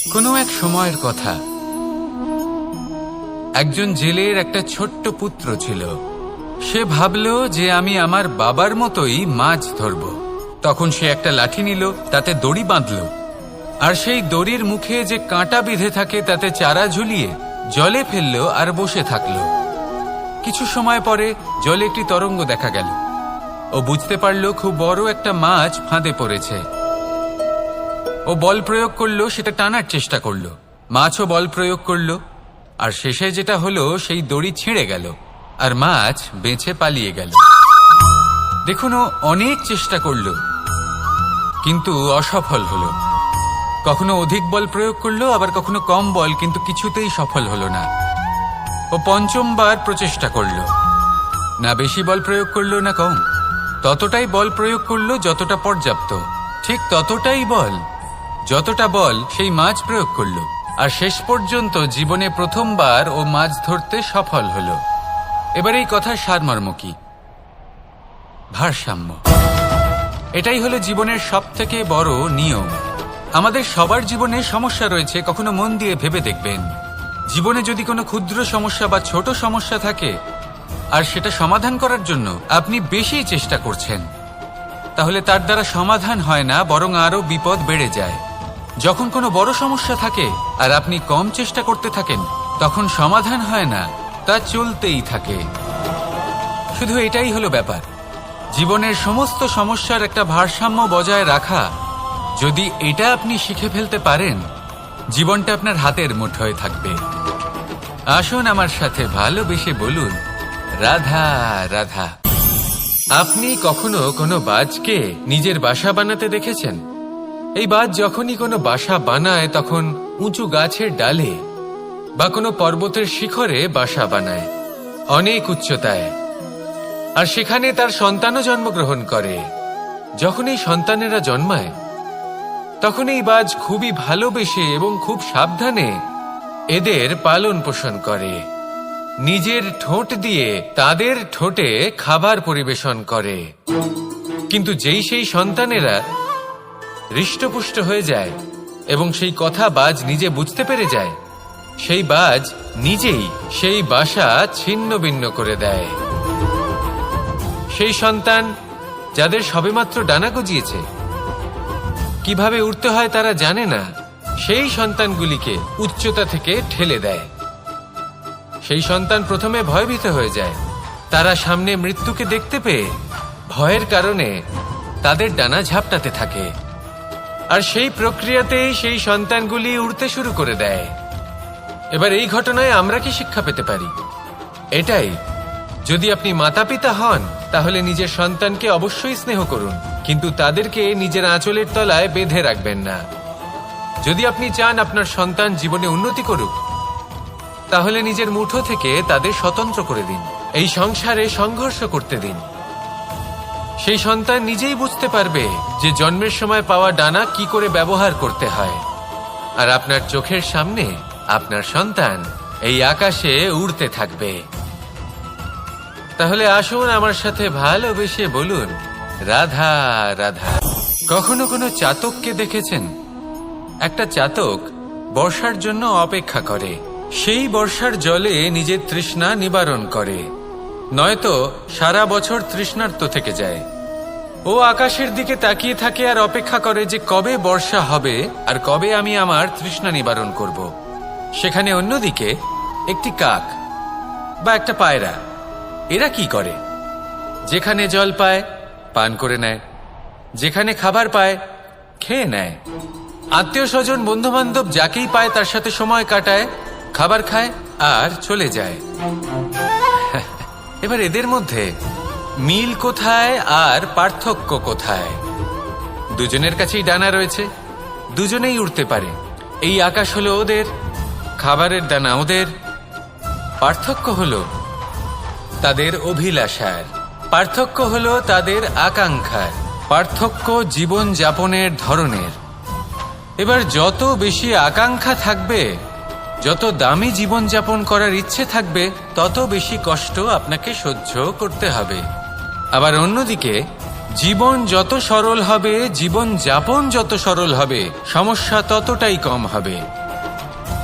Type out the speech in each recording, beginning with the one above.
কোনো এক সময়ের কথা, একজন জেলের একটা ছোট্ট পুত্র ছিল। সে ভাবল যে আমি আমার বাবার মতোই মাছ ধরব। তখন সে একটা লাঠি নিল, তাতে দড়ি বাঁধল, আর সেই দড়ির মুখে যে কাঁটা বিঁধে থাকে তাতে চারা ঝুলিয়ে জলে ফেলল আর বসে থাকল। কিছু সময় পরে জলে একটি তরঙ্গ দেখা গেল। ও বুঝতে পারল খুব বড় একটা মাছ ফাঁদে পড়েছে। ও বল প্রয়োগ করলো, সেটা টানার চেষ্টা করলো। মাছও বল প্রয়োগ করলো, আর শেষে যেটা হলো সেই দড়ি ছিঁড়ে গেল আর মাছ বেঁচে পালিয়ে গেল। দেখুন, ও অনেক চেষ্টা করলো কিন্তু অসফল হলো। কখনো অধিক বল প্রয়োগ করলো, আবার কখনো কম বল, কিন্তু কিছুতেই সফল হলো না। ও পঞ্চমবার প্রচেষ্টা করলো, না বেশি বল প্রয়োগ করলো না কম, ততটাই বল প্রয়োগ করলো যতটা পর্যাপ্ত, ঠিক ততটাই বল, যতটা বল সেই মাছ প্রয়োগ করলো। আর শেষ পর্যন্ত জীবনে প্রথমবার ও মাছ ধরতে সফল হলো। এবার এই কথার সারমর্ম কি? ভারসাম্য। এটাই হলো জীবনের সবথেকে বড় নিয়ম। আমাদের সবার জীবনে সমস্যা রয়েছে, কখনো মন দিয়ে ভেবে দেখবেন। জীবনে যদি কোনো ক্ষুদ্র সমস্যা বা ছোট সমস্যা থাকে আর সেটা সমাধান করার জন্য আপনি বেশি চেষ্টা করছেন, তাহলে তার দ্বারা সমাধান হয় না, বরং আরো বিপদ বেড়ে যায়। যখন কোনো বড় সমস্যা থাকে আর আপনি কম চেষ্টা করতে থাকেন, তখন সমাধান হয় না, তা চলতেই থাকে। শুধু এটাই হলো ব্যাপার। জীবনের সমস্ত সমস্যার একটা ভারসাম্য বজায় রাখা, যদি এটা আপনি শিখে ফেলতে পারেন, জীবনটা আপনার হাতের মুঠোয় থাকবে। আসুন আমার সাথে ভালোবেসে বলুন, রাধা রাধা। আপনি কখনো কোনো বাজকে নিজের বাসা বানাতে দেখেছেন? এই বাজ যখনই কোনো বাসা বানায় তখন উঁচু গাছের ডালে বা কোনো পর্বতের শিখরে বাসা বানায়, অনেক উচ্চতায়, আর সেখানে তার সন্তানও জন্মগ্রহণ করে। যখন এই সন্তানেরা জন্মায় তখন এই বাজ খুবই ভালোবেসে এবং খুব সাবধানে এদের পালন পোষণ করে। নিজের ঠোঁট দিয়ে তাদের ঠোঁটে খাবার পরিবেশন করে। কিন্তু যেই সেই সন্তানেরা হৃষ্টপুষ্ট হয়ে যায় এবং সেই কথা বাজ নিজে বুঝতে পেরে যায়, সেই বাজ নিজেই সেই বাসা ছিন্ন ভিন্ন করে দেয়। সেই সন্তান যাদের সবেমাত্র ডানা গজিয়েছে, কিভাবে উড়তে হয় তারা জানে না, সেই সন্তানগুলিকে উচ্চতা থেকে ঠেলে দেয়। সেই সন্তান প্রথমে ভয়ভীত হয়ে যায়। তারা সামনে মৃত্যুকে দেখতে পেয়ে ভয়ের কারণে তাদের ডানা ঝাপটাতে থাকে, আর সেই প্রক্রিয়াতেই সেই সন্তানগুলি উড়তে শুরু করে দেয়। এবার এই ঘটনায় আমরা কি শিক্ষা পেতে পারি? এটাই, যদি আপনি মাতা পিতা হন তাহলে নিজের সন্তানকে অবশ্যই স্নেহ করুন, কিন্তু তাদেরকে নিজের আঁচলের তলায় বেঁধে রাখবেন না। যদি আপনি চান আপনার সন্তান জীবনে উন্নতি করুক, তাহলে নিজের মুঠো থেকে তাদের স্বতন্ত্র করে দিন। এই সংসারে সংঘর্ষ করতে দিন। সেই সন্তান নিজেই বুঝতে পারবে যে জন্মের সময় পাওয়া ডানা কি করে ব্যবহার করতে হয়। আর আপনার চোখের সামনে আপনার সন্তান এই আকাশে উড়তে থাকবে। তাহলে আসুন আমার সাথে ভালোবেসে বলুন, রাধা রাধা। কখনো কোনো চাতককে দেখেছেন? একটা চাতক বর্ষার জন্য অপেক্ষা করে। সেই বর্ষার জলে নিজের তৃষ্ণা নিবারণ করে, নয়তো সারা বছর তৃষ্ণার্ত থেকে যায়। ও আকাশের দিকে তাকিয়ে থাকে আর অপেক্ষা করে যে কবে বর্ষা হবে আর কবে আমি আমার তৃষ্ণা নিবারণ করব। সেখানে অন্যদিকে একটি কাক বা একটা পায়রা, এরা কি করে? যেখানে জল পায় পান করে নেয়, যেখানে খাবার পায় খেয়ে নেয়, আত্মীয় স্বজন বন্ধু বান্ধব যাকেই পায় তার সাথে সময় কাটায়, খাবার খায় আর চলে যায়। এবার এদের মধ্যে মিল কোথায় আর পার্থক্য কোথায়? দুজনের কাছেই ডানা রয়েছে, দুজনেই উড়তে পারে। এই আকাশ হলো ওদের, খাবারের দানা ওদের। পার্থক্য হলো তাদের অভিলাষার, পার্থক্য হলো তাদের আকাঙ্ক্ষার, পার্থক্য জীবন যাপনের ধরনের। এবার যত বেশি আকাঙ্ক্ষা থাকবে, যত দামি জীবন যাপন করার ইচ্ছে থাকবে, তত বেশি কষ্ট আপনাকে সহ্য করতে হবে। আবার অন্যদিকে জীবন যত সরল হবে, জীবন যাপন যত সরল হবে, সমস্যা ততটাই কম হবে।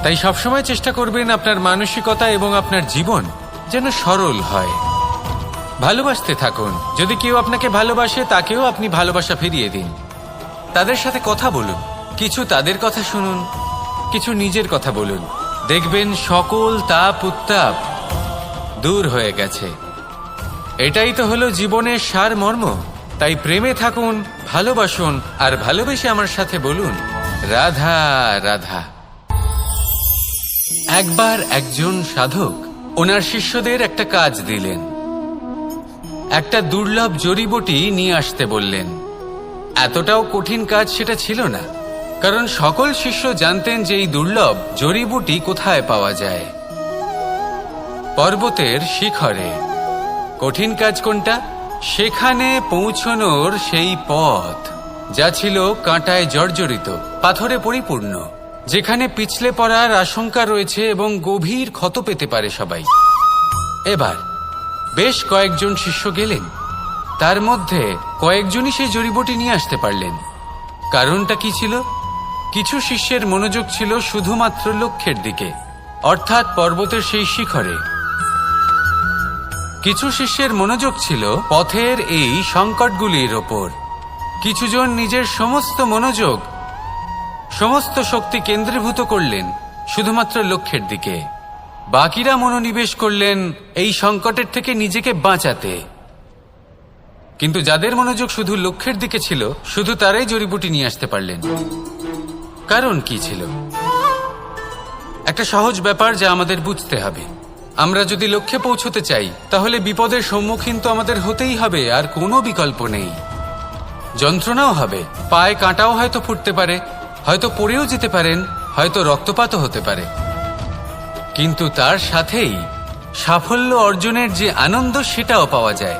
তাই সবসময় চেষ্টা করবেন আপনার মানসিকতা এবং আপনার জীবন যেন সরল হয়। ভালোবাসতে থাকুন। যদি কেউ আপনাকে ভালোবাসে, তাকেও আপনি ভালোবাসা ফিরিয়ে দিন। তাদের সাথে কথা বলুন, কিছু তাদের কথা শুনুন, কিছু নিজের কথা বলুন। দেখবেন সকল তাপ উত্তাপ দূর হয়ে গেছে। এটাই তো হলো জীবনের সারমর্ম। তাই প্রেমে থাকুন, ভালোবাসুন, আর ভালোবেসে আমার সাথে বলুন, রাধা রাধা। একবার একজন সাধক ওনার শিষ্যদের একটা কাজ দিলেন। একটা দুর্লভ জড়িবুটি নিয়ে আসতে বললেন। এতটাও কঠিন কাজ সেটা ছিল না, কারণ সকল শিষ্য জানতেন যে এই দুর্লভ জড়িবুটি কোথায় পাওয়া যায়। পর্বতের শিখরে। কঠিন কাজ কোনটা? সেখানে পৌঁছনোর সেই পথ, যা ছিল কাঁটায় জর্জরিত, পাথরে পরিপূর্ণ, যেখানে পিছলে পড়ার আশঙ্কা রয়েছে এবং গভীর ক্ষত পেতে পারে সবাই। এবার বেশ কয়েকজন শিষ্য গেলেন। তার মধ্যে কয়েকজনই সেই জড়িবুটি নিয়ে আসতে পারলেন। কারণটা কি ছিল? কিছু শিষ্যের মনোযোগ ছিল শুধুমাত্র লক্ষ্যের দিকে, অর্থাৎ পর্বতের সেই শিখরে। কিছু শিষ্যের মনোযোগ ছিল পথের এই সংকটগুলির ওপর। কিছুজন নিজের সমস্ত মনোযোগ, সমস্ত শক্তি কেন্দ্রীভূত করলেন শুধুমাত্র লক্ষ্যের দিকে। বাকিরা মনোনিবেশ করলেন এই সংকটের থেকে নিজেকে বাঁচাতে। কিন্তু যাদের মনোযোগ শুধু লক্ষ্যের দিকে ছিল, শুধু তারাই জড়িবুটি নিয়ে আসতে পারলেন। কারণ কি ছিল? একটা সহজ ব্যাপার যা আমাদের বুঝতে হবে। আমরা যদি লক্ষ্যে পৌঁছতে চাই, তাহলে বিপদের সম্মুখীন তো আমাদের হতেই হবে, আর কোনো বিকল্প নেই। যন্ত্রণাও হবে, পায়ে কাঁটাও হয়তো ফুটতে পারে, হয়তো পড়েও যেতে পারেন, হয়তো রক্তপাতও হতে পারে। কিন্তু তার সাথেই সাফল্য অর্জনের যে আনন্দ, সেটাও পাওয়া যায়।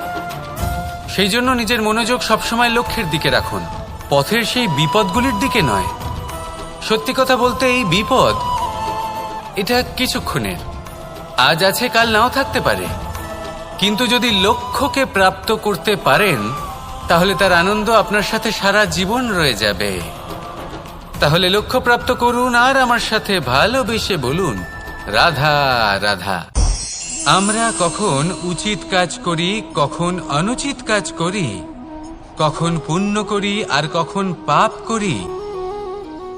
সেই জন্য নিজের মনোযোগ সবসময় লক্ষ্যের দিকে রাখুন, পথের সেই বিপদগুলির দিকে নয়। সত্যি কথা বলতে, এই বিপদ এটা কিছুক্ষণের, আজ আছে কাল নাও থাকতে পারে। কিন্তু যদি লক্ষ্যকে প্রাপ্ত করতে পারেন, তাহলে তার আনন্দ আপনার সাথে সারা জীবন রয়ে যাবে। তাহলে লক্ষ্য প্রাপ্ত করুন আর আমার সাথে ভালোবেসে বলুন, রাধা রাধা। আমরা কখন উচিত কাজ করি, কখন অনুচিত কাজ করি, কখন পুণ্য করি আর কখন পাপ করি,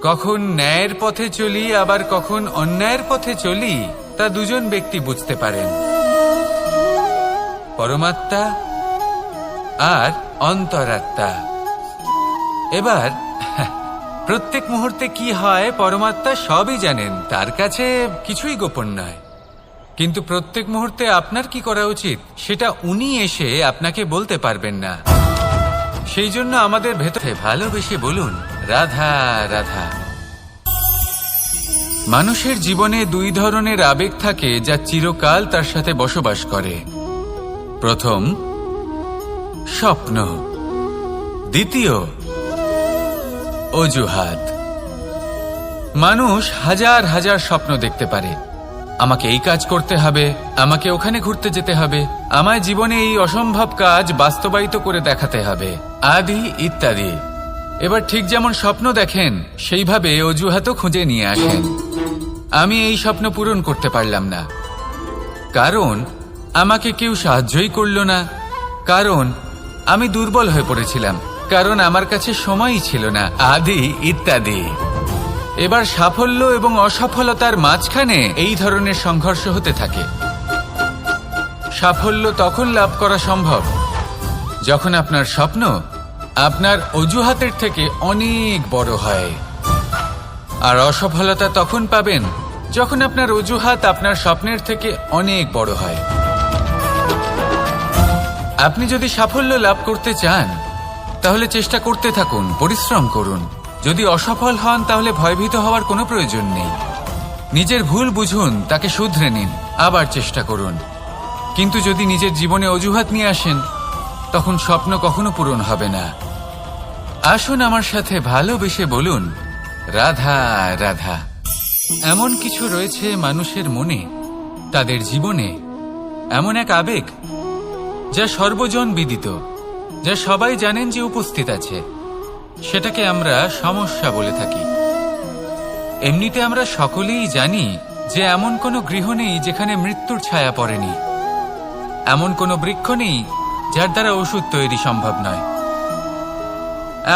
কখন ন্যায়ের পথে চলি আবার কখন অন্যায়ের পথে চলি, তা দুজন ব্যক্তি বুঝতে পারেন, পরমাত্মা আর অন্তরাত্মা। এবার প্রত্যেক মুহূর্তে কি হয় পরমাত্মা সবই জানেন, তার কাছে কিছুই গোপন নয়। কিন্তু প্রত্যেক মুহূর্তে আপনার কি করা উচিত, সেটা উনি এসে আপনাকে বলতে পারবেন না। সেই জন্য আমাদের ভেতরে ভালোবেসে বলুন, রাধা রাধা। মানুষের জীবনে দুই ধরনের আবেগ থাকে, যা চিরকাল তার সাথে বসবাস করে। প্রথম, স্বপ্ন। দ্বিতীয়, অজুহাত। মানুষ হাজার হাজার স্বপ্ন দেখতে পারে। আমাকে এই কাজ করতে হবে, আমাকে ওখানে ঘুরতে যেতে হবে, আমায় জীবনে এই অসম্ভব কাজ বাস্তবায়িত করে দেখাতে হবে, আদি ইত্যাদি। এবার ঠিক যেমন স্বপ্ন দেখেন, সেইভাবে অজুহাতও খুঁজে নিয়ে আসেন। আমি এই স্বপ্ন পূরণ করতে পারলাম না, কারণ আমাকে কেউ সাহায্যই করল না, কারণ আমি দুর্বল হয়ে পড়েছিলাম, কারণ আমার কাছে সময়ই ছিল না, আদি ইত্যাদি। এবার সাফল্য এবং অসফলতার মাঝখানে এই ধরনের সংঘর্ষ হতে থাকে। সাফল্য তখন লাভ করা সম্ভব যখন আপনার স্বপ্ন আপনার অজুহাতের থেকে অনেক বড় হয়, আর অসফলতা তখন পাবেন যখন আপনার অজুহাত আপনার স্বপ্নের থেকে অনেক বড় হয়। আপনি যদি সাফল্য লাভ করতে চান, তাহলে চেষ্টা করতে থাকুন, পরিশ্রম করুন। যদি অসফল হন, তাহলে ভয়ভীত হওয়ার কোনো প্রয়োজন নেই। নিজের ভুল বুঝুন, তাকে শুধরে নিন, আবার চেষ্টা করুন। কিন্তু যদি নিজের জীবনে অজুহাত নিয়ে আসেন, তখন স্বপ্ন কখনো পূরণ হবে না। আসুন আমার সাথে ভালোবেসে বলুন, রাধা রাধা। এমন কিছু রয়েছে মানুষের মনে, তাদের জীবনে এমন এক আবেগ যা সর্বজন বিদিত, যা সবাই জানেন যে উপস্থিত আছে, সেটাকে আমরা সমস্যা বলে থাকি। এমনিতে আমরা সকলেই জানি যে এমন কোনো গৃহ নেই যেখানে মৃত্যুর ছায়া পড়েনি, এমন কোনো বৃক্ষ নেই যার দ্বারা ওষুধ তৈরি সম্ভব নয়,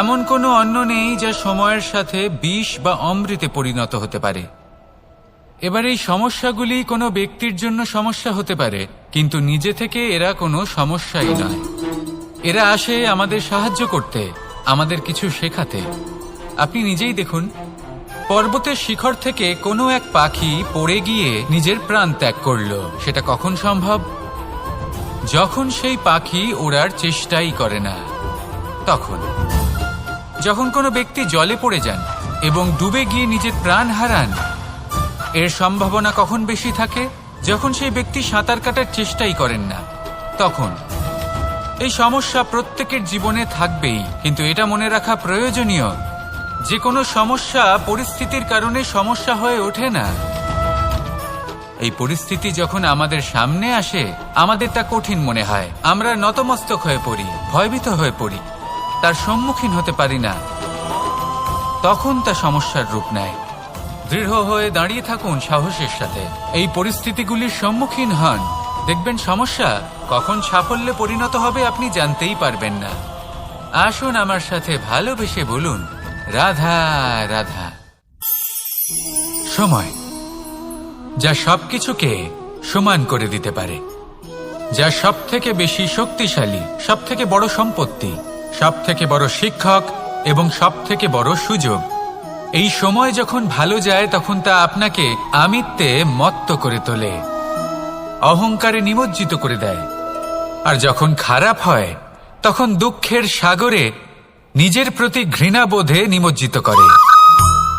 এমন কোনো অন্ন নেই যা সময়ের সাথে বিষ বা অমৃতে পরিণত হতে পারে। এবার এই সমস্যাগুলি কোনো ব্যক্তির জন্য সমস্যা হতে পারে, কিন্তু নিজে থেকে এরা কোনো সমস্যাই নয়। এরা আসে আমাদের সাহায্য করতে, আমাদের কিছু শেখাতে। আপনি নিজেই দেখুন, পর্বতের শিখর থেকে কোনো এক পাখি পড়ে গিয়ে নিজের প্রাণ ত্যাগ করল। সেটা কখন সম্ভব? যখন সেই পাখি ওড়ার চেষ্টাই করে না। তখন যখন কোনো ব্যক্তি জলে পড়ে যান এবং ডুবে গিয়ে নিজের প্রাণ হারান, এর সম্ভাবনা কখন বেশি থাকে? যখন সেই ব্যক্তি সাঁতার কাটার চেষ্টাই করেন না। তখন এই সমস্যা প্রত্যেকের জীবনে থাকবেই, কিন্তু এটা মনে রাখা প্রয়োজনীয় যে কোনো সমস্যা পরিস্থিতির কারণে সমস্যা হয়ে ওঠে না। এই পরিস্থিতি যখন আমাদের সামনে আসে, আমাদের তা কঠিন মনে হয়, আমরা নতমস্তক হয়ে পড়ি, ভয়ভীত হয়ে পড়ি, তার সম্মুখীন হতে পারি না। তখন তা সমস্যার রূপ নেয়। দৃঢ় হয়ে দাঁড়িয়ে থাকুন সাহসের সাথে, এই পরিস্থিতিগুলির সম্মুখীন হন। দেখবেন সমস্যা কখন সাফল্যে পরিণত হবে আপনি জানতেই পারবেন না। আসুন আমার সাথে ভালোবেসে বলুন, রাধা রাধা। সময় যা সবকিছুকে সমান করে দিতে পারে, যা সব থেকে বেশি শক্তিশালী, সব থেকে বড় সম্পত্তি, সব থেকে বড় শিক্ষক এবং সব থেকে বড় সুযোগ। এই সময় যখন ভালো যায় তখন তা আপনাকে আমিত্বে মত্ত করে তোলে, অহংকারে নিমজ্জিত করে দেয়। আর যখন খারাপ হয় তখন দুঃখের সাগরে নিজের প্রতি ঘৃণাবোধে নিমজ্জিত করে।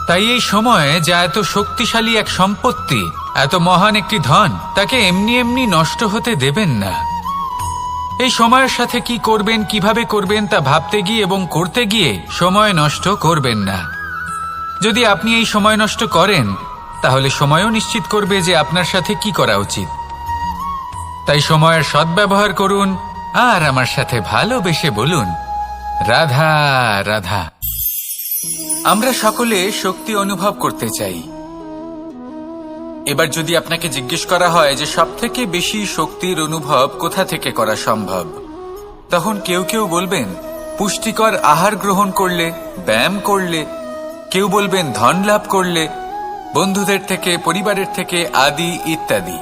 তাই এই সময়ে যা এত শক্তিশালী এক সম্পত্তি, এত মহান একটি ধন, তাকে এমনি এমনি নষ্ট হতে দেবেন না। এই সময়ের সাথে কি করবেন, কিভাবে করবেন তা ভাবতে গিয়ে এবং করতে গিয়ে সময় নষ্ট করবেন না। যদি আপনি এই সময় নষ্ট করেন, তাহলে সময়ও নিশ্চিত করবে যে আপনার সাথে কি করা উচিত। তাই সময়ের সদ্ব্যবহার করুন আর আমার সাথে ভালোবেসে বলুন, রাধা রাধা। আমরা সকলে শক্তি অনুভব করতে চাই। এবার যদি আপনাকে জিজ্ঞেস করা হয় যে সবথেকে বেশি শক্তির অনুভব কোথা থেকে করা সম্ভব, তখন কেউ কেউ বলবেন পুষ্টিকর আহার গ্রহণ করলে, ব্যায়াম করলে, কেউ বলবেন ধন লাভ করলে, বন্ধুদের থেকে, পরিবারের থেকে, আদি ইত্যাদি।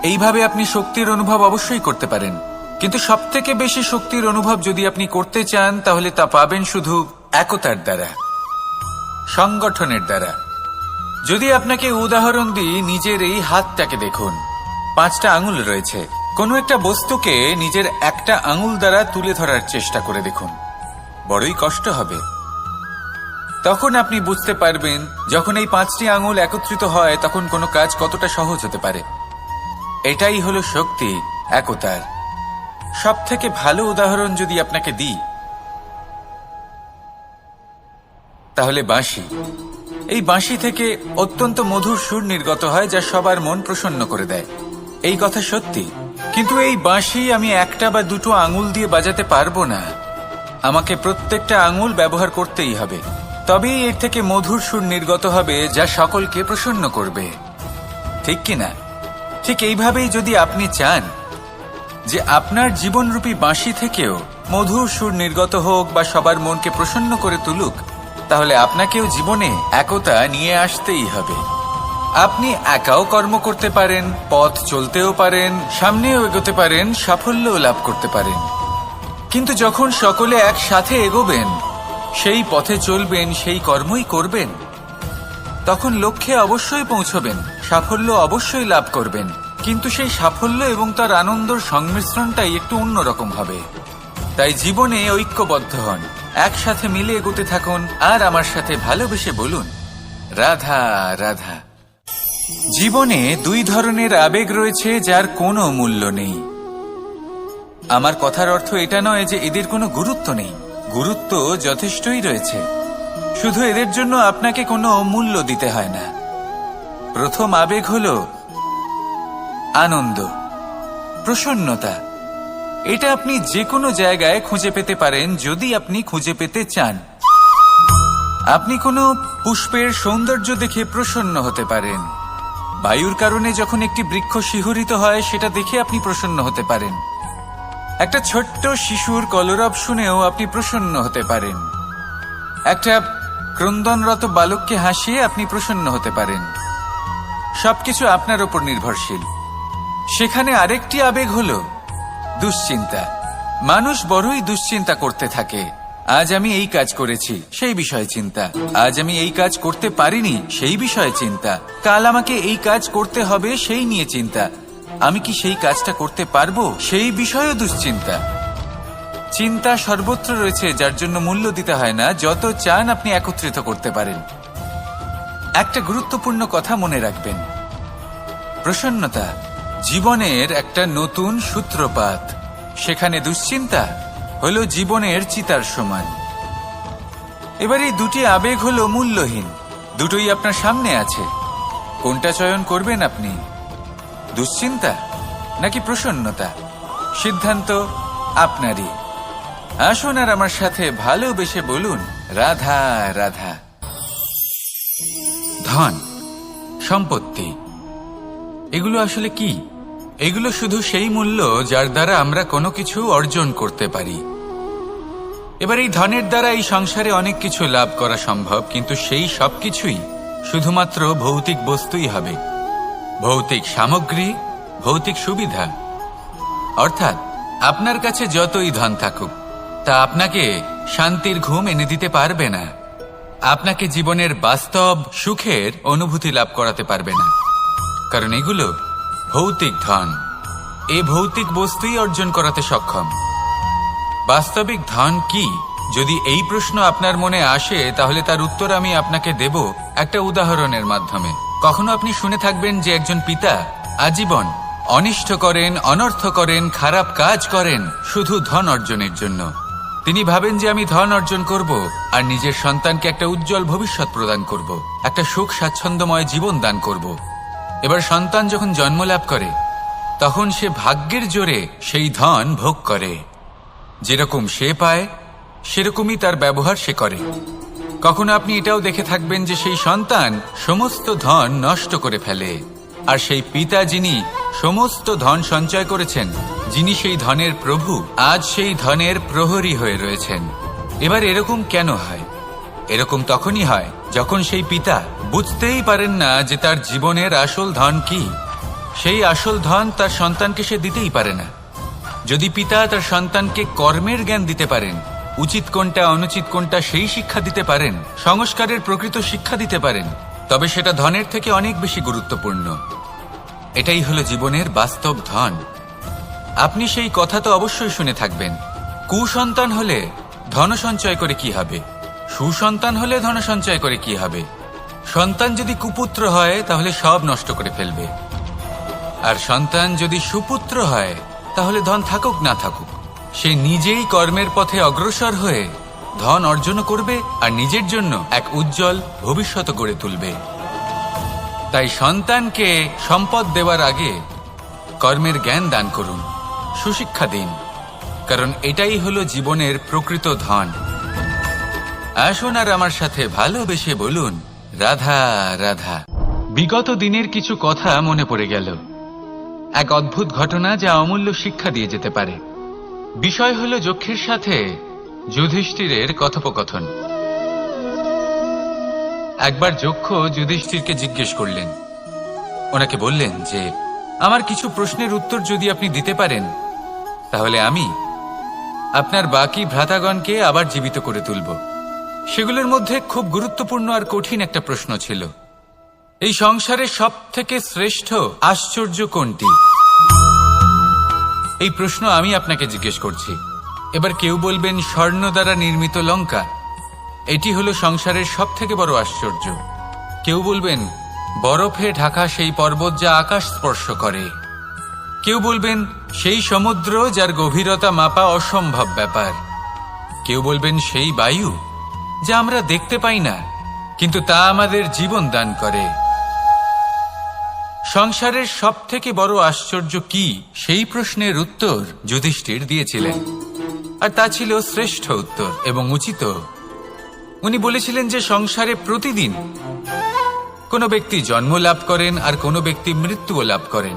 এইভাবে আপনি শক্তির অনুভব অবশ্যই করতে পারেন, কিন্তু সবথেকে বেশি শক্তির অনুভব যদি আপনি করতে চান, তাহলে তা পাবেন শুধু একতার দ্বারা, সংগঠনের দ্বারা। যদি আপনাকে উদাহরণ দিই, নিজের এই হাতটাকে দেখুন, 5টা আঙুল রয়েছে। কোনো একটা বস্তুকে নিজের একটা আঙুল দ্বারা তুলে ধরার চেষ্টা করে দেখুন, বড়ই কষ্ট হবে। তখন আপনি বুঝতে পারবেন যখন এই 5টি আঙুল একত্রিত হয় তখন কোনো কাজ কতটা সহজ হতে পারে। এটাই হলো শক্তি, একতার। সব থেকে ভালো উদাহরণ যদি আপনাকে দিই, তাহলে বাঁশি। এই বাঁশি থেকে অত্যন্ত মধুর সুর নির্গত হয় যা সবার মন প্রসন্ন করে দেয়। এই কথা সত্যি, কিন্তু এই বাঁশি আমি একটা বা দুটো আঙুল দিয়ে বাজাতে পারবো না। আমাকে প্রত্যেকটা আঙুল ব্যবহার করতেই হবে, তবেই এর থেকে মধুর সুর নির্গত হবে যা সকলকে প্রসন্ন করবে, ঠিক কিনা? ঠিক এইভাবেই যদি আপনি চান যে আপনার জীবনরূপী বাঁশি থেকেও মধুর সুর নির্গত হোক বা সবার মনকে প্রসন্ন করে তুলুক, তাহলে আপনাকেও জীবনে একতা নিয়ে আসতেই হবে। আপনি একাও কর্ম করতে পারেন, পথ চলতেও পারেন, সামনেও এগোতে পারেন, সাফল্যও লাভ করতে পারেন। কিন্তু যখন সকলে একসাথে এগোবেন, সেই পথে চলবেন, সেই কর্মই করবেন, তখন লক্ষ্যে অবশ্যই পৌঁছবেন, সাফল্য অবশ্যই লাভ করবেন। কিন্তু সেই সাফল্য এবং তার আনন্দর সংমিশ্রণটাই একটু অন্যরকম হবে। তাই জীবনে ঐক্যবদ্ধ হন, একসাথে মিলে এগোতে থাকুন আর আমার সাথে ভালোবেসে বলুন, রাধা রাধা। জীবনে 2 ধরনের আবেগ রয়েছে যার কোনো মূল্য নেই। আমার কথার অর্থ এটা নয় যে এদের কোনো গুরুত্ব নেই, গুরুত্ব যথেষ্টই রয়েছে, শুধু এদের জন্য আপনাকে কোনো মূল্য দিতে হয় না। প্রথম আবেগ হলো আনন্দ, প্রসন্নতা। এটা আপনি যে কোনো জায়গায় খুঁজে পেতে পারেন যদি আপনি খুঁজে পেতে চান। আপনি কোনো পুষ্পের সৌন্দর্য দেখে প্রসন্ন হতে পারেন। বায়ুর কারণে যখন একটি বৃক্ষ শিহরিত হয় সেটা দেখে আপনি প্রসন্ন হতে পারেন। একটা ছোট্ট শিশুর কলরব শুনেও আপনি প্রসন্ন হতে পারেন। একটা ক্রন্দনরত বালককে হাসিয়ে আপনি প্রসন্ন হতে পারেন। সবকিছু আপনার উপর নির্ভরশীল। সেখানে আরেকটি আবেগ হলো দুশ্চিন্তা। মানুষ বড়ই দুশ্চিন্তা করতে থাকে। আজ আমি এই কাজ করেছি, সেই বিষয়ে চিন্তা। আজ আমি এই কাজ করতে পারিনি, সেই বিষয়ে চিন্তা। কাল আমাকে এই কাজ করতে হবে, সেই নিয়ে চিন্তা। আমি কি সেই কাজটা করতে পারবো, সেই বিষয়েও দুশ্চিন্তা। চিন্তা সর্বত্র রয়েছে, যার জন্য মূল্য দিতে হয় না। যত চান আপনি একত্রিত করতে পারেন। একটা গুরুত্বপূর্ণ কথা মনে রাখবেন, প্রসন্নতা জীবনের একটা নতুন সূত্রপাত। সেখানে দুশ্চিন্তা হলো জীবনের চিতার সমান। এবার এই দুটি আবেগ হলো মূল্যহীন, দুটোই আপনার সামনে আছে। কোনটা চয়ন করবেন আপনি, দুশ্চিন্তা নাকি প্রসন্নতা? সিদ্ধান্ত আপনারই। আসুন আর আমার সাথে ভালোবেসে বলুন, রাধা রাধা। ধন, সম্পত্তি, এগুলো আসলে কি? এগুলো শুধু সেই মূল্য যার দ্বারা আমরা কোনো কিছু অর্জন করতে পারি। এবার এই ধনের দ্বারা এই সংসারে অনেক কিছু লাভ করা সম্ভব, কিন্তু সেই সবকিছুই শুধুমাত্র ভৌতিক বস্তুই হবে। ভৌতিক সামগ্রী, ভৌতিক সুবিধা। অর্থাৎ আপনার কাছে যতই ধন থাকুক, তা আপনাকে শান্তির ঘুম এনে দিতে পারবে না। আপনাকে জীবনের বাস্তব সুখের অনুভূতি লাভ করাতে পারবে না, কারণ এগুলো ভৌতিক ধন। এ ভৌতিক বস্তুই অর্জন করাতে সক্ষম। বাস্তবিক ধন কি? যদি এই প্রশ্ন আপনার মনে আসে, তাহলে তার উত্তর আমি আপনাকে দেব একটা উদাহরণের মাধ্যমে। কখনো আপনি শুনে থাকবেন যে একজন পিতা আজীবন অনিষ্ট করেন, অনর্থ করেন, খারাপ কাজ করেন শুধু ধন অর্জনের জন্য। তিনি ভাবেন যে আমি ধন অর্জন করব আর নিজের সন্তানকে একটা উজ্জ্বল ভবিষ্যৎ প্রদান করব, একটা সুখ স্বাচ্ছন্দ্যময় জীবন দান করব। এবার সন্তান যখন জন্ম লাভ করে, তখন সে ভাগ্যের জোরে সেই ধন ভোগ করে। যেরকম সে পায় সেরকমই তার ব্যবহার সে করে। কখনো আপনি এটাও দেখে থাকবেন যে সেই সন্তান সমস্ত ধন নষ্ট করে ফেলে, আর সেই পিতা যিনি সমস্ত ধন সঞ্চয় করেছেন, যিনি সেই ধনের প্রভু, আজ সেই ধনের প্রহরী হয়ে রয়েছেন। এবার এরকম কেন হয়? এরকম তখনই হয় যখন সেই পিতা বুঝতেই পারেন না যে তার জীবনের আসল ধন কি। সেই আসল ধন তার সন্তানকে সে দিতেই পারে না। যদি পিতা তার সন্তানকে কর্মের জ্ঞান দিতে পারেন, উচিত কোনটা অনুচিত কোনটা সেই শিক্ষা দিতে পারেন, সংস্কারের প্রকৃত শিক্ষা দিতে পারেন, তবে সেটা ধনের থেকে অনেক বেশি গুরুত্বপূর্ণ। এটাই হলো জীবনের বাস্তব ধন। আপনি সেই কথা তো অবশ্যই শুনে থাকবেন, কুসন্তান হলে ধন সঞ্চয় করে কি হবে, সুসন্তান হলে ধন সঞ্চয় করে কি হবে। সন্তান যদি কুপুত্র হয় তাহলে সব নষ্ট করে ফেলবে, আর সন্তান যদি সুপুত্র হয় তাহলে ধন থাকুক না থাকুক, সে নিজেই কর্মের পথে অগ্রসর হয়ে ধন অর্জন করবে আর নিজের জন্য এক উজ্জ্বল ভবিষ্যৎ গড়ে তুলবে। তাই সন্তানকে সম্পদ দেওয়ার আগে কর্মের জ্ঞান দান করুন, সুশিক্ষা দিন, কারণ এটাই হলো জীবনের প্রকৃত ধন। আসুন আর আমার সাথে ভালোবেসে বলুন, রাধা রাধা। বিগত দিনের কিছু কথা মনে পড়ে গেল, এক অদ্ভুত ঘটনা যা অমূল্য শিক্ষা দিয়ে যেতে পারে। বিষয় হলো যক্ষের সাথে যুধিষ্ঠিরের কথোপকথন। একবার যক্ষ যুধিষ্ঠিরকে জিজ্ঞেস করলেন, ওনাকে বললেন যে আমার কিছু প্রশ্নের উত্তর যদি আপনি দিতে পারেন, তাহলে আমি আপনার বাকি ভ্রাতাগণকে আবার জীবিত করে তুলব। সেগুলোর মধ্যে খুব গুরুত্বপূর্ণ আর কঠিন একটা প্রশ্ন ছিল, এই সংসারের সব থেকে শ্রেষ্ঠ আশ্চর্য কোনটি? এই প্রশ্ন আমি আপনাকে জিজ্ঞেস করছি। এবার কেউ বলবেন স্বর্ণ দ্বারা নির্মিত লঙ্কা, এটি হলো সংসারের সব থেকে বড় আশ্চর্য। কেউ বলবেন বরফে ঢাকা সেই পর্বত যা আকাশ স্পর্শ করে। কেউ বলবেন সেই সমুদ্র যার গভীরতা মাপা অসম্ভব ব্যাপার। কেউ বলবেন সেই বায়ু যা আমরা দেখতে পাই না, কিন্তু তা আমাদের জীবন দান করে। সংসারের সব থেকে বড় আশ্চর্য কি, সেই প্রশ্নের উত্তর যুধিষ্ঠির দিয়েছিলেন, আর তা ছিল শ্রেষ্ঠ উত্তর এবং উচিত। উনি বলেছিলেন যে সংসারে প্রতিদিন কোনো ব্যক্তি জন্ম লাভ করেন আর কোনো ব্যক্তি মৃত্যুও লাভ করেন।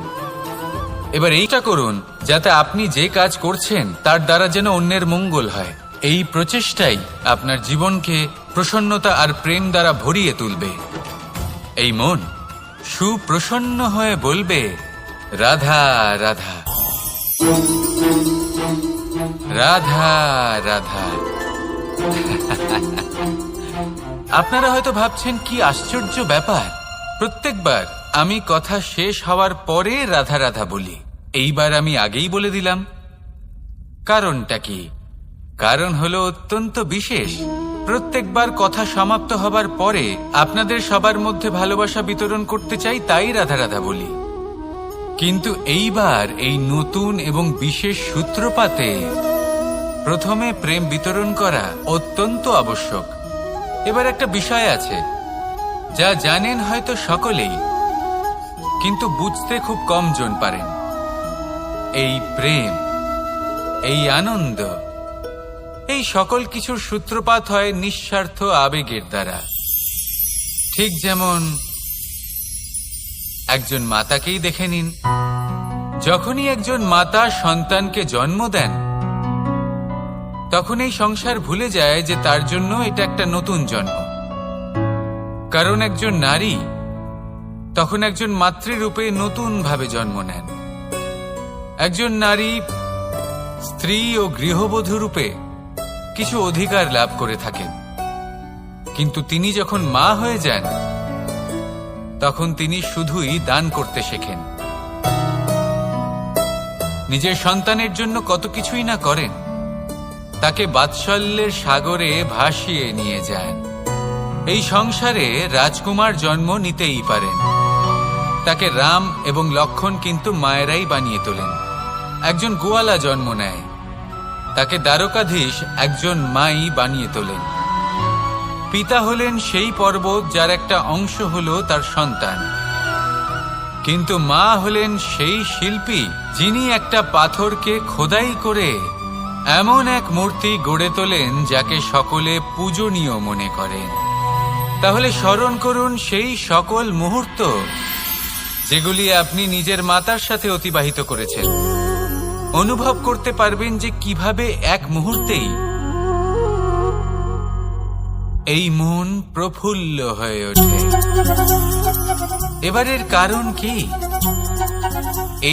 এবার এইটা করুন যাতে আপনি যে কাজ করছেন তার দ্বারা যেন অন্যের মঙ্গল হয়। এই প্রচেষ্টাই আপনার জীবনকে প্রসন্নতা আর প্রেম দ্বারা ভরিয়ে তুলবে। এই মন সুপ্রসন্ন হয়ে বলবে, রাধা রাধা রাধা রাধা। আপনারা হয়তো ভাবছেন কি আশ্চর্য ব্যাপার, প্রত্যেকবার আমি কথা শেষ হওয়ার পরে রাধা রাধা বলি। এইবার আমি আগেই বলে দিলাম। কারণটা কি? কারণ হলো অত্যন্ত বিশেষ। প্রত্যেকবার কথা সমাপ্ত হবার পরে আপনাদের সবার মধ্যে ভালোবাসা বিতরণ করতে চাই, তাই রাধা রাধা বলি। কিন্তু এইবার এই নতুন এবং বিশেষ সূত্রপাতে প্রথমে প্রেম বিতরণ করা অত্যন্ত আবশ্যক। এবার একটা বিষয় আছে যা জানেন হয়তো সকলেই, কিন্তু বুঝতে খুব কম জন পারেন। এই প্রেম, এই আনন্দ, এই সকল কিছুর সূত্রপাত হয় নিঃস্বার্থ আবেগের দ্বারা। ঠিক যেমন একজন মাতাকেই দেখে নিন। যখনই একজন মাতা সন্তানকে জন্ম দেন, তখন এই সংসার ভুলে যায় যে তার জন্য এটা একটা নতুন জন্ম। কারণ একজন নারী তখন একজন মাতৃরূপে নতুন ভাবে জন্ম নেন। একজন নারী স্ত্রী ও গৃহবধূ রূপে কিছু অধিকার লাভ করে থাকেন, কিন্তু তিনি যখন মা হয়ে যান তখন তিনি শুধুই দান করতে শেখেন। নিজের সন্তানের জন্য কত কিছুই না করেন, তাকে বাৎসল্যের সাগরে ভাসিয়ে নিয়ে যান। এই সংসারে রাজকুমার জন্ম নিতেই পারেন, তাকে রাম এবং লক্ষণ কিন্তু মায়েরাই বানিয়ে তোলেন। একজন গোয়ালা জন্ম নেয়, তাকে দ্বারকাধীশ একজন মাই বানিয়ে তোলেন। পিতা হলেন সেই পর্বত যার একটা অংশ হলো তার সন্তান, কিন্তু মা হলেন সেই শিল্পী যিনি একটা পাথরকে খোদাই করে এমন এক মূর্তি গড়ে তোলেন যাকে সকলে পূজনীয় মনে করেন। তাহলে স্মরণ করুন সেই সকল মুহূর্ত যেগুলি আপনি নিজের মাতার সাথে অতিবাহিত করেছেন। অনুভব করতে পারবেন যে কিভাবে এক মুহূর্তেই এই মন প্রফুল্ল হয়ে ওঠে। এবারের কারণ কি?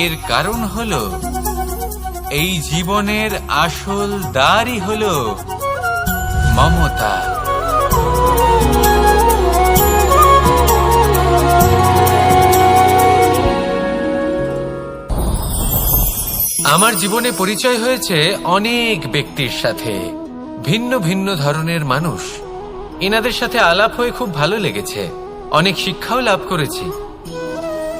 এর কারণ হলো এই জীবনের আসল দ্বারই হলো মমতা। আমার জীবনে পরিচয় হয়েছে অনেক ব্যক্তির সাথে, ভিন্ন ভিন্ন ধরনের মানুষ। এনাদের সাথে আলাপ হয়ে খুব ভালো লেগেছে, অনেক শিক্ষাও লাভ করেছি।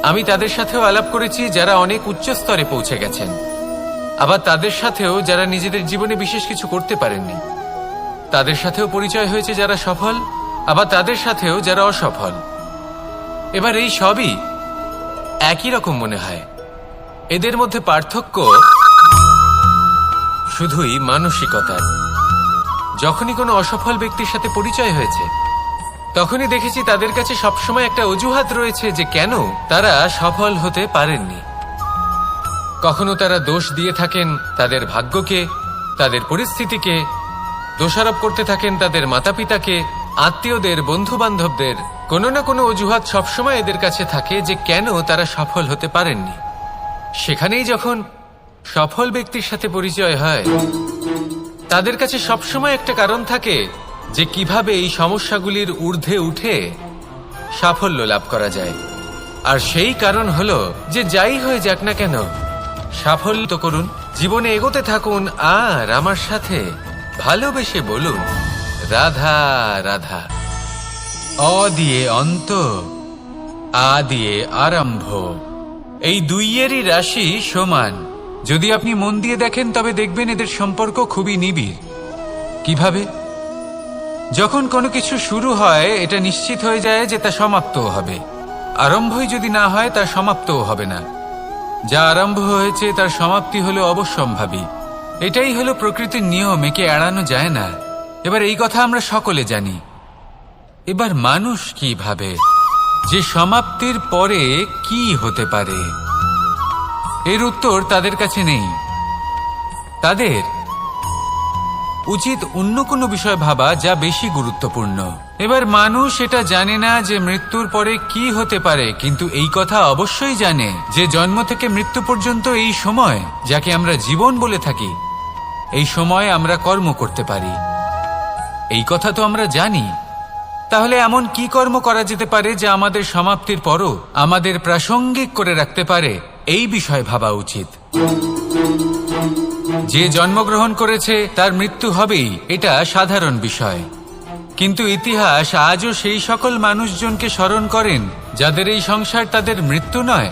আমি তাদের সাথেও আলাপ করেছি যারা অনেক উচ্চ স্তরে পৌঁছে গেছেন, আবার তাদের সাথেও যারা নিজেদের জীবনে বিশেষ কিছু করতে পারেননি। তাদের সাথেও পরিচয় হয়েছে যারা সফল, আবার তাদের সাথেও যারা অসফল। এবার এই সবই একই রকম মনে হয়। এদের মধ্যে পার্থক্য শুধুই মানসিকতার। যখনই কোনো অসফল ব্যক্তির সাথে পরিচয় হয়েছে, তখনই দেখেছি তাদের কাছে সবসময় একটা অজুহাত রয়েছে যে কেন তারা সফল হতে পারেননি। কখনো তারা দোষ দিয়ে থাকেন তাদের ভাগ্যকে, তাদের পরিস্থিতিকে, দোষারোপ করতে থাকেন তাদের মাতা পিতাকে, আত্মীয়দের, বন্ধু বান্ধবদের। কোনো না কোনো অজুহাত সবসময় এদের কাছে থাকে যে কেন তারা সফল হতে পারেননি। সেখানেই যখন সফল ব্যক্তির সাথে পরিচয় হয়, তাদের কাছে সবসময় একটা কারণ থাকে যে কিভাবে এই সমস্যাগুলির ঊর্ধ্বে উঠে সাফল্য লাভ করা যায়। আর সেই কারণ হলো যে যাই হয়ে যাক না কেন, সাফল্য করুন, জীবনে এগোতে থাকুন, আর আমার সাথে ভালোবেসে বলুন রাধা রাধা। অ দিয়ে অন্ত, আ দিয়ে আরম্ভ। এই দুইয়েরই রাশি সমান। যদি আপনি মন দিয়ে দেখেন তবে দেখবেন এদের সম্পর্ক খুবই নিবিড়। কিভাবে? যখন কোনো কিছু শুরু হয় এটা নিশ্চিত হয়ে যায় যে তা সমাপ্ত হবে। আরম্ভই যদি না হয় তার সমাপ্তও হবে না। যা আরম্ভ হয়েছে তার সমাপ্তি হলো অবশ্যম্ভাবী। এটাই হলো প্রকৃতির নিয়ম, একে এড়ানো যায় না। এবার এই কথা আমরা সকলে জানি। এবার মানুষ কি ভাবে যে সমাপ্তির পরে কি হতে পারে, এর উত্তর তাদের কাছে নেই। তাদের উচিত অন্য কোনো বিষয় ভাবা যা বেশি গুরুত্বপূর্ণ। এবার মানুষ এটা জানে না যে মৃত্যুর পরে কি হতে পারে, কিন্তু এই কথা অবশ্যই জানে যে জন্ম থেকে মৃত্যু পর্যন্ত এই সময়, যাকে আমরা জীবন বলে থাকি, এই সময় আমরা কর্ম করতে পারি। এই কথা তো আমরা জানি। তাহলে এমন কি কর্ম করা যেতে পারে যা আমাদের সমাপ্তির পরও আমাদের প্রাসঙ্গিক করে রাখতে পারে, এই বিষয়ে ভাবা উচিত। যে জন্মগ্রহণ করেছে তার মৃত্যু হবেই, এটা সাধারণ বিষয়। কিন্তু ইতিহাস আজও সেই সকল মানুষজনকে স্মরণ করেন যাদের এই সংসার তাদের মৃত্যু নয়,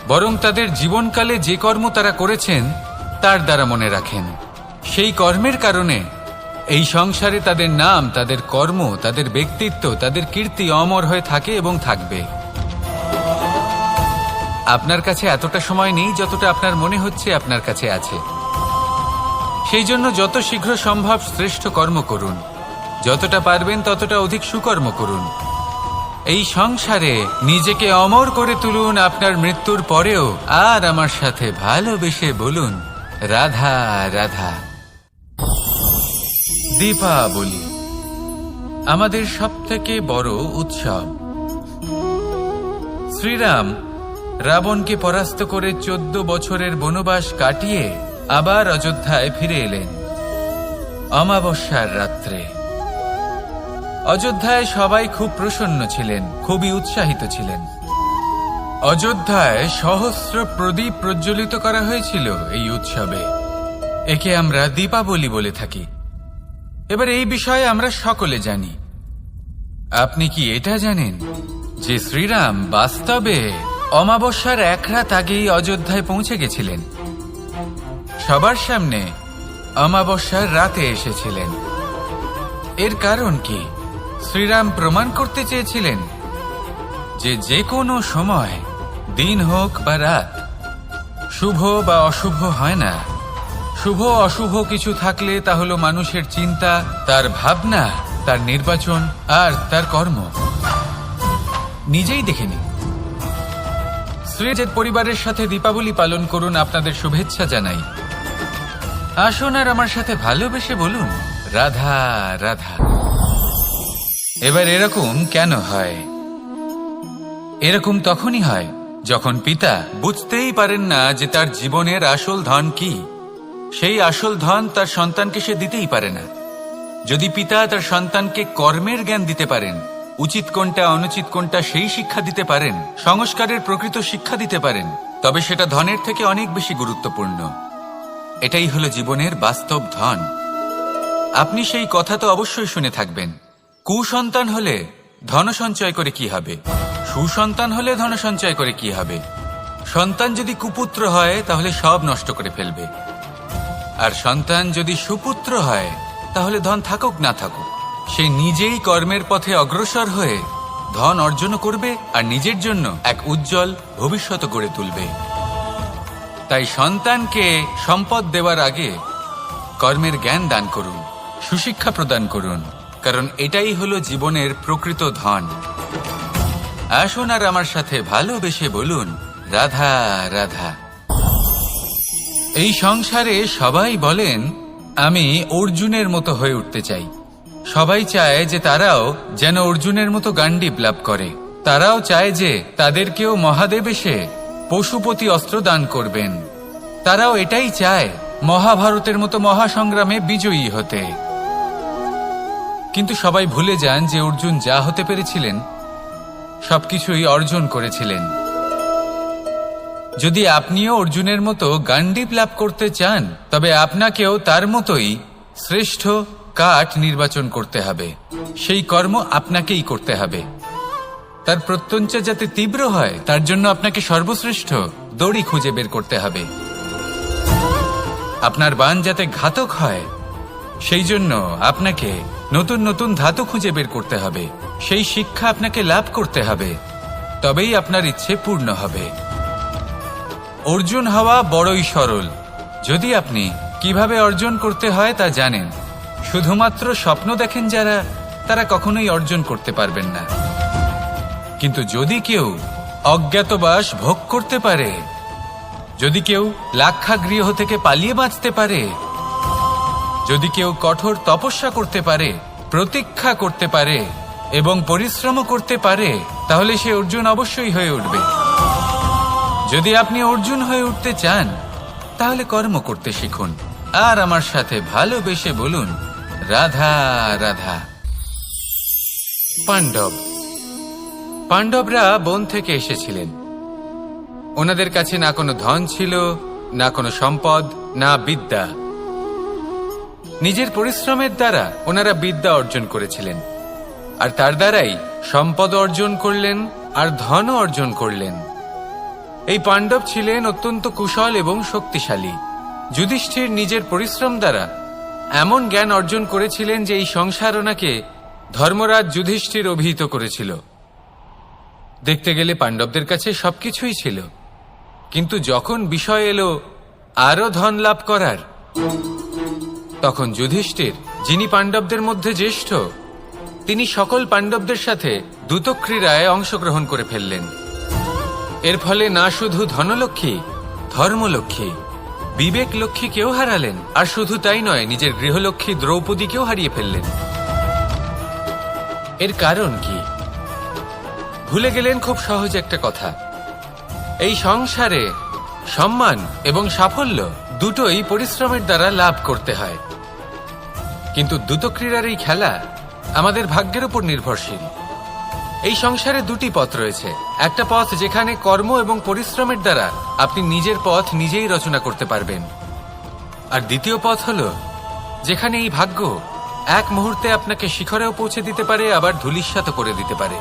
বরং তাদের জীবনকালে যে কর্ম তারা করেছেন তার দ্বারা মনে রাখেন। সেই কর্মের কারণে এই সংসারে তাদের নাম, তাদের কর্ম, তাদের ব্যক্তিত্ব, তাদের কীর্তি অমর হয়ে থাকে এবং থাকবে। আপনার কাছে এতটা সময় নেই যতটা আপনার মনে হচ্ছে আপনার কাছে আছে। সেই জন্য যত শীঘ্র সম্ভব শ্রেষ্ঠ কর্ম করুন, যতটা পারবেন ততটা অধিক সুকর্ম করুন। এই সংসারে নিজেকে অমর করে তুলুন আপনার মৃত্যুর পরেও। আর আমার সাথে ভালোবেসে বলুন, রাধা রাধা। দীপাবলি আমাদের সবথেকে বড় উৎসব। শ্রীরাম রাবণকে পরাস্ত করে 14 বছরের বনবাস কাটিয়ে আবার অযোধ্যায় ফিরে এলেন অমাবস্যার রাত্রে। অযোধ্যায় সবাই খুব প্রসন্ন ছিলেন, খুবই উৎসাহিত ছিলেন। অযোধ্যায় সহস্র প্রদীপ প্রজ্বলিত করা হয়েছিল এই উৎসবে। একে আমরা দীপাবলি বলে থাকি। এবার এই বিষয়ে আমরা সকলে জানি। আপনি কি এটা জানেন যে শ্রীরাম বাস্তবে অমাবস্যার এক রাত আগেই অযোধ্যায় পৌঁছে গেছিলেন? সবার সামনে অমাবস্যার রাতে এসেছিলেন। এর কারণ কি? শ্রীরাম প্রমাণ করতে চেয়েছিলেন যে যে কোনো সময়, দিন হোক বা রাত, শুভ বা অশুভ হয় না। শুভ অশুভ কিছু থাকলে তা হলো মানুষের চিন্তা, তার ভাবনা, তার নির্বাচন আর তার কর্ম। নিজেই দেখে নিন। শ্রীজের পরিবারের সাথে দীপাবলি পালন করুন। আপনাদের শুভেচ্ছা জানাই। আসুন আর আমার সাথে ভালোবেসে বলুন, রাধা রাধা। এবার এরকম কেন হয়? এরকম তখনই হয় যখন পিতা বুঝতেই পারেন না যে তার জীবনের আসল ধন কি। সেই আসল ধন তার সন্তানকে সে দিতেই পারে না। যদি পিতা তার সন্তানকে কর্মের জ্ঞান দিতে পারেন, উচিত কোনটা অনুচিত কোনটা সেই শিক্ষা দিতে পারেন, সংস্কারের প্রকৃত শিক্ষা দিতে পারেন, তবে সেটা ধনের থেকে অনেক বেশি গুরুত্বপূর্ণ। এটাই হলো জীবনের বাস্তব ধন। আপনি সেই কথা তো অবশ্যই শুনে থাকবেন, কুসন্তান হলে ধন সঞ্চয় করে কি হবে, সুসন্তান হলে ধন সঞ্চয় করে কি হবে। সন্তান যদি কুপুত্র হয় তাহলে সব নষ্ট করে ফেলবে, আর সন্তান যদি সুপুত্র হয় তাহলে ধন থাকুক না থাকুক সে নিজেই কর্মের পথে অগ্রসর হয়ে ধন অর্জন করবে আর নিজের জন্য এক উজ্জ্বল ভবিষ্যৎ গড়ে তুলবে। তাই সন্তানকে সম্পদ দেওয়ার আগে কর্মের জ্ঞান দান করুন, সুশিক্ষা প্রদান করুন, কারণ এটাই হলো জীবনের প্রকৃত ধন। আসুন আর আমার সাথে ভালোবেসে বলুন, রাধা রাধা। এই সংসারে সবাই বলেন, আমি অর্জুনের মতো হয়ে উঠতে চাই। সবাই চায় যে তারাও যেন অর্জুনের মতো গান্ডীব লাভ করে। তারাও চায় যে তাদেরকেও মহাদেব এসে পশুপতি অস্ত্র দান করবেন। তারাও এটাই চায় মহাভারতের মতো মহাসংগ্রামে বিজয়ী হতে। কিন্তু সবাই ভুলে যান যে অর্জুন যা হতে পেরেছিলেন সবকিছুই অর্জন করেছিলেন। যদি আপনিও অর্জুনের মতো গান্ডীব লাভ করতে চান, তবে আপনাকেও তার মতোই শ্রেষ্ঠ কাঠ নির্বাচন করতে হবে। সেই কর্ম আপনাকেই করতে হবে। তার প্রত্যঞ্চা যাতে তীব্র হয় তার জন্য আপনাকে সর্বশ্রেষ্ঠ দড়ি খুঁজে বের করতে হবে। আপনার বাণ যাতে ঘাতক হয় সেই জন্য আপনাকে নতুন নতুন ধাতু খুঁজে বের করতে হবে। সেই শিক্ষা আপনাকে লাভ করতে হবে। তবেই আপনার ইচ্ছে পূর্ণ হবে। অর্জুন হওয়া বড়ই সরল যদি আপনি কিভাবে অর্জন করতে হয় তা জানেন। শুধুমাত্র স্বপ্ন দেখেন যারা, তারা কখনোই অর্জন করতে পারবেন না। কিন্তু যদি কেউ অজ্ঞাতবাস ভোগ করতে পারে, যদি কেউ লাক্ষাগৃহ থেকে পালিয়ে বাঁচতে পারে, যদি কেউ কঠোর তপস্যা করতে পারে, প্রতীক্ষা করতে পারে এবং পরিশ্রম করতে পারে, তাহলে সে অর্জুন অবশ্যই হয়ে উঠবে। যদি আপনি অর্জুন হয়ে উঠতে চান তাহলে কর্ম করতে শিখুন আর আমার সাথে ভালোবেসে বলুন রাধা রাধা। পাণ্ডবরা বন থেকে এসেছিলেন। ওনাদের কাছে না কোনো ধন ছিল, না কোনো সম্পদ, না বিদ্যা। নিজের পরিশ্রমের দ্বারা ওনারা বিদ্যা অর্জন করেছিলেন, আর তার দ্বারাই সম্পদ অর্জন করলেন আর ধনও অর্জন করলেন। এই পাণ্ডব ছিলেন অত্যন্ত কুশল এবং শক্তিশালী। যুধিষ্ঠির নিজের পরিশ্রম দ্বারা এমন জ্ঞান অর্জন করেছিলেন যে এই সংসার ওনাকে ধর্মরাজ যুধিষ্ঠির অভিহিত করেছিল। দেখতে গেলে পাণ্ডবদের কাছে সবকিছুই ছিল, কিন্তু যখন বিষয় এলো আরো ধন লাভ করার, তখন যুধিষ্ঠির, যিনি পাণ্ডবদের মধ্যে জ্যেষ্ঠ, তিনি সকল পাণ্ডবদের সাথে দ্যুতক্রীড়ায় অংশগ্রহণ করে ফেললেন। এর ফলে না শুধু ধনলক্ষ্মী, ধর্মলক্ষ্মী, বিবেক লক্ষ্মীকেও হারালেন, আর শুধু তাই নয়, নিজের গৃহলক্ষ্মী দ্রৌপদীকেও হারিয়ে ফেললেন। এর কারণ কি? ভুলে গেলেন খুব সহজ একটা কথা, এই সংসারে সম্মান এবং সাফল্য দুটোই পরিশ্রমের দ্বারা লাভ করতে হয়। কিন্তু দ্যুতক্রীড়ার এই খেলা আমাদের ভাগ্যের উপর নির্ভরশীল। এই সংসারে দুটি পথ রয়েছে, একটা পথ যেখানে কর্ম এবং পরিশ্রমের দ্বারা আপনি নিজের পথ নিজেই রচনা করতে পারবেন, আর দ্বিতীয় পথ হলো যেখানে এই ভাগ্য এক মুহূর্তে আপনাকে শিখরেও পৌঁছে দিতে পারে, আবার ধূলিসাৎ করে দিতে পারে।